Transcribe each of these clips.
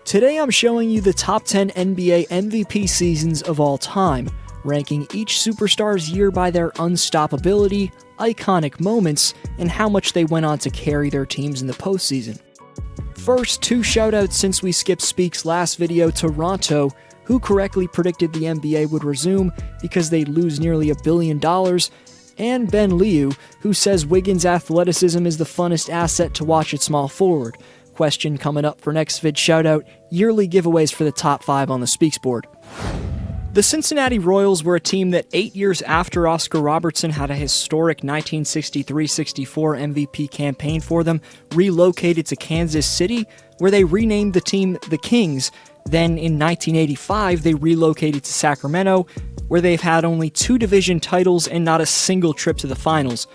Today I'm showing you the top 10 NBA MVP seasons of all time, ranking each superstar's year by their unstoppability, iconic moments, and how much they went on to carry their teams in the postseason. First, two shoutouts since we skipped Speak's last video: Toronto, who correctly predicted the NBA would resume because they'd lose nearly $1 billion, and Ben Liu, who says Wiggins' athleticism is the funnest asset to watch at small forward. Question coming up for next vid shoutout: yearly giveaways for the top 5 on the Speaks board. The Cincinnati Royals were a team that 8 years after Oscar Robertson had a historic 1963-64 MVP campaign for them, relocated to Kansas City, where they renamed the team the Kings. Then in 1985, they relocated to Sacramento, where they've had only 2 division titles and not a single trip to the finals.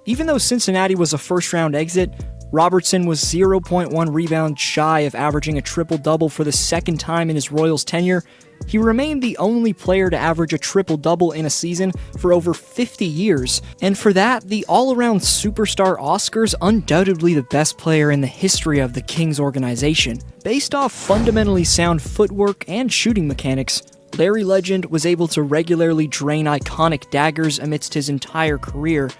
Even though Cincinnati was a first-round exit, Robertson was 0.1 rebounds shy of averaging a triple-double for the second time in his Royals tenure. He remained the only player to average a triple-double in a season for over 50 years, and for that, the all-around superstar Oscar's undoubtedly the best player in the history of the Kings organization. Based off fundamentally sound footwork and shooting mechanics, Larry Legend was able to regularly drain iconic daggers amidst his entire career.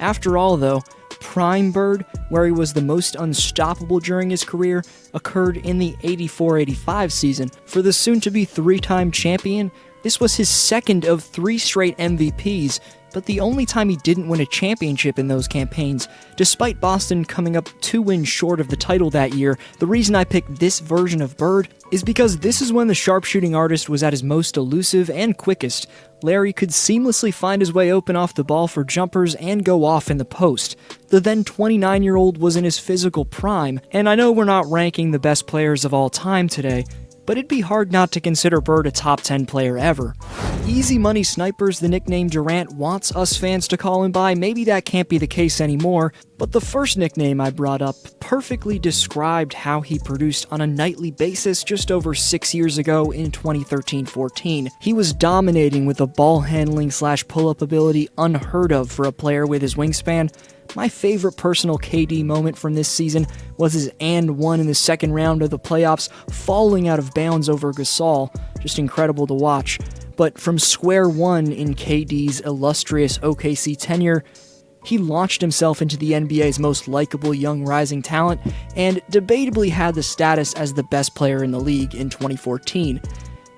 After all, though, Prime Bird, where he was the most unstoppable during his career, occurred in the 84-85 season. For the soon-to-be 3-time champion, this was his second of 3 straight MVPs, but the only time he didn't win a championship in those campaigns. Despite Boston coming up 2 wins short of the title that year, the reason I picked this version of Bird is because this is when the sharpshooting artist was at his most elusive and quickest. Larry could seamlessly find his way open off the ball for jumpers and go off in the post. The then 29-year-old was in his physical prime, and I know we're not ranking the best players of all time today, but it'd be hard not to consider Bird a top 10 player ever. Easy Money Snipers, the nickname Durant wants us fans to call him by, maybe that can't be the case anymore, but the first nickname I brought up perfectly described how he produced on a nightly basis just over 6 years ago in 2013-14. He was dominating with a ball handling / pull-up ability unheard of for a player with his wingspan. My favorite personal KD moment from this season was his and one in the second round of the playoffs, falling out of bounds over Gasol. Just incredible to watch. But from square one in KD's illustrious OKC tenure, he launched himself into the NBA's most likable young rising talent, and debatably had the status as the best player in the league in 2014.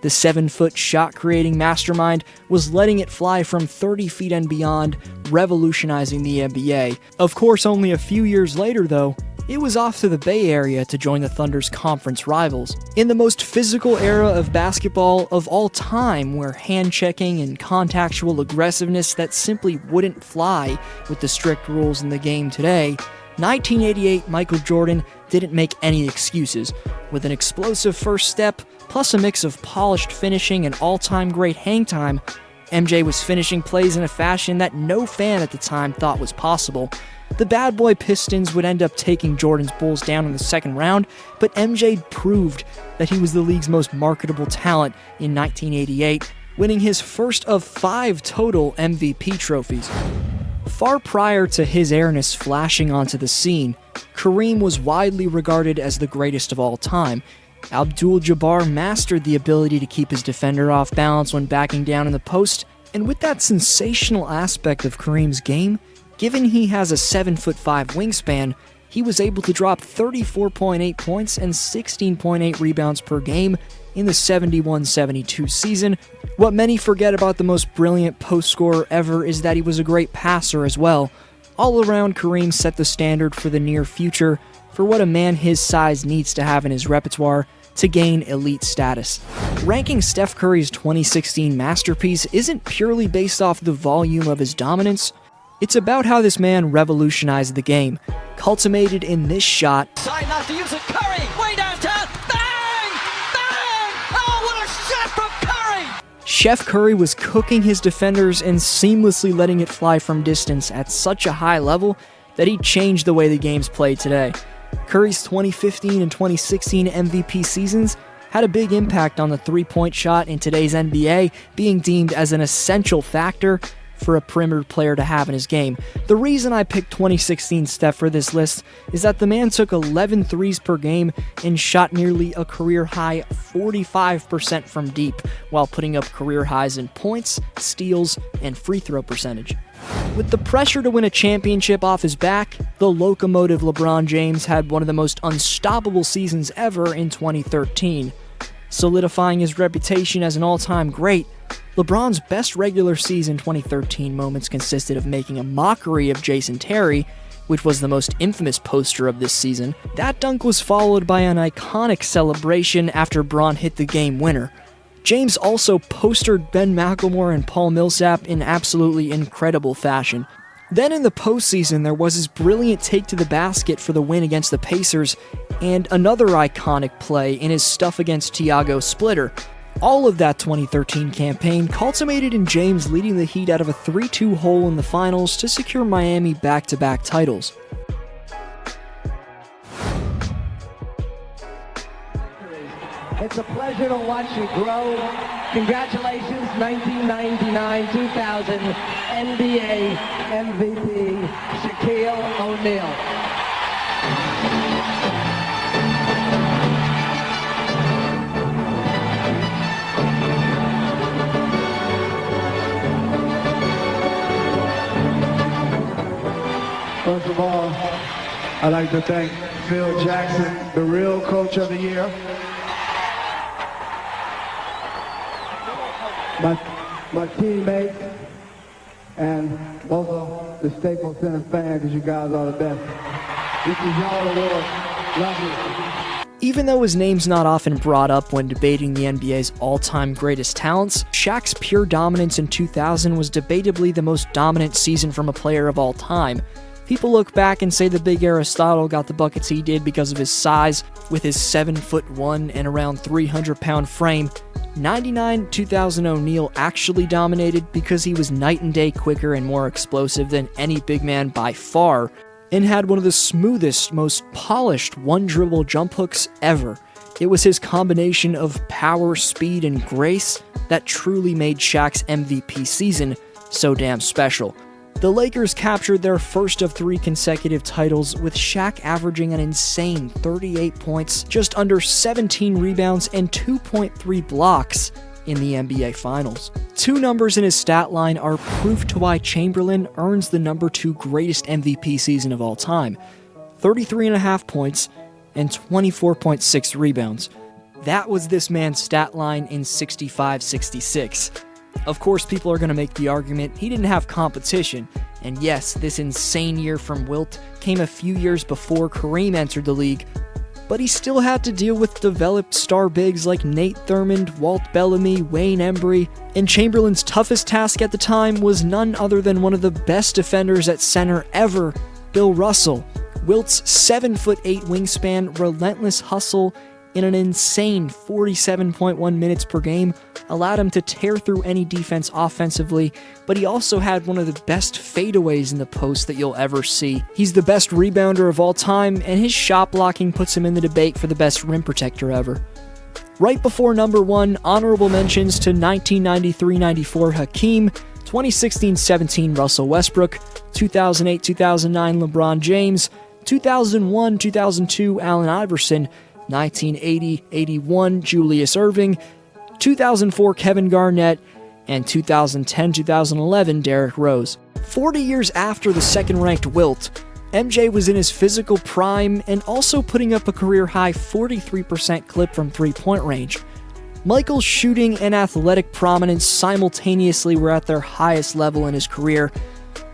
The 7-foot shot-creating mastermind was letting it fly from 30 feet and beyond, revolutionizing the NBA. Of course, only a few years later, though, it was off to the Bay Area to join the Thunder's conference rivals. In the most physical era of basketball of all time, where hand-checking and contactual aggressiveness that simply wouldn't fly with the strict rules in the game today, 1988 Michael Jordan didn't make any excuses. With an explosive first step, plus a mix of polished finishing and all-time great hang time, MJ was finishing plays in a fashion that no fan at the time thought was possible. The bad boy Pistons would end up taking Jordan's Bulls down in the second round, but MJ proved that he was the league's most marketable talent in 1988, winning his first of 5 total MVP trophies. Far prior to his airness flashing onto the scene, Kareem was widely regarded as the greatest of all time. Abdul-Jabbar mastered the ability to keep his defender off balance when backing down in the post, and with that sensational aspect of Kareem's game, given he has a 7'5" wingspan, he was able to drop 34.8 points and 16.8 rebounds per game in the 71-72 season. What many forget about the most brilliant post scorer ever is that he was a great passer as well. All around, Kareem set the standard for the near future for what a man his size needs to have in his repertoire to gain elite status. Ranking Steph Curry's 2016 masterpiece isn't purely based off the volume of his dominance. It's about how this man revolutionized the game, culminated in this shot. Trying not to use it, Curry, way downtown, bang! Bang! Oh, what a shot from Curry! Chef Curry was cooking his defenders and seamlessly letting it fly from distance at such a high level that he changed the way the game's played today. Curry's 2015 and 2016 MVP seasons had a big impact on the three-point shot in today's NBA, being deemed as an essential factor for a perimeter player to have in his game. The reason I picked 2016 Steph for this list is that the man took 11 threes per game and shot nearly a career-high 45% from deep, while putting up career highs in points, steals, and free throw percentage. With the pressure to win a championship off his back, the locomotive LeBron James had one of the most unstoppable seasons ever in 2013. Solidifying his reputation as an all-time great, LeBron's best regular season 2013 moments consisted of making a mockery of Jason Terry, which was the most infamous poster of this season. That dunk was followed by an iconic celebration after Bron hit the game winner. James also postered Ben McLemore and Paul Millsap in absolutely incredible fashion. Then in the postseason, there was his brilliant take to the basket for the win against the Pacers, and another iconic play in his stuff against Thiago Splitter. All of that 2013 campaign culminated in James leading the Heat out of a 3-2 hole in the finals to secure Miami back-to-back titles. It's a pleasure to watch you grow. Congratulations, 1999-2000 NBA MVP, Shaquille O'Neal. First of all, I'd like to thank Phil Jackson, the real coach of the year. My teammates, and also the Staples Center fans, because you guys are the best. This is y'all award. Love you. Even though his name's not often brought up when debating the NBA's all-time greatest talents, Shaq's pure dominance in 2000 was debatably the most dominant season from a player of all time. People look back and say the big Aristotle got the buckets he did because of his size. With his 7'1" and around 300-pound frame, 99-2000 O'Neal actually dominated because he was night and day quicker and more explosive than any big man by far, and had one of the smoothest, most polished one-dribble jump hooks ever. It was his combination of power, speed, and grace that truly made Shaq's MVP season so damn special. The Lakers captured their first of 3 consecutive titles, with Shaq averaging an insane 38 points, just under 17 rebounds, and 2.3 blocks in the NBA Finals. 2 numbers in his stat line are proof to why Chamberlain earns the number 2 greatest MVP season of all time: 33.5 points and 24.6 rebounds. That was this man's stat line in 65-66. Of course, people are going to make the argument he didn't have competition, and yes, this insane year from Wilt came a few years before Kareem entered the league, but he still had to deal with developed star bigs like Nate Thurmond, Walt Bellamy, Wayne Embry, and Chamberlain's toughest task at the time was none other than one of the best defenders at center ever, Bill Russell. Wilt's 7'8" wingspan, relentless hustle, in an insane 47.1 minutes per game allowed him to tear through any defense offensively, but he also had one of the best fadeaways in the post that you'll ever see. He's the best rebounder of all time, and his shot blocking puts him in the debate for the best rim protector ever. Right before number 1, honorable mentions to 1993-94 Hakeem, 2016-17 Russell Westbrook, 2008-2009 LeBron James, 2001-2002 Allen Iverson, 1980-81 Julius Erving, 2004 Kevin Garnett, and 2010-2011 Derrick Rose. 40 years after the second-ranked Wilt, MJ was in his physical prime and also putting up a career-high 43% clip from three-point range. Michael's shooting and athletic prominence simultaneously were at their highest level in his career.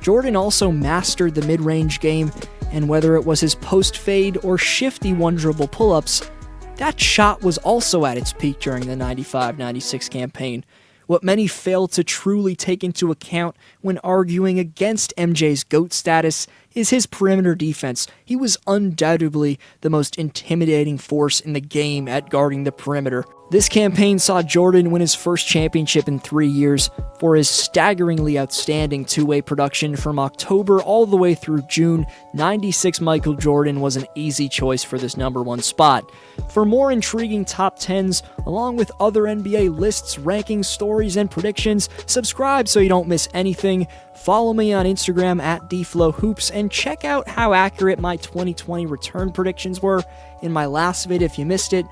Jordan also mastered the mid-range game, and whether it was his post-fade or shifty one-dribble pull-ups, that shot was also at its peak during the 95-96 campaign. What many fail to truly take into account when arguing against MJ's GOAT status is his perimeter defense. He was undoubtedly the most intimidating force in the game at guarding the perimeter. This campaign saw Jordan win his first championship in 3 years for his staggeringly outstanding two-way production from October all the way through June. 96 Michael Jordan was an easy choice for this number 1 spot. For more intriguing top 10s, along with other NBA lists, rankings, stories, and predictions, subscribe so you don't miss anything. Follow me on Instagram at DFlowHoops and check out how accurate my 2020 return predictions were in my last vid if you missed it.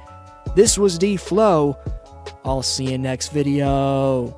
This was D-Flow. I'll see you next video.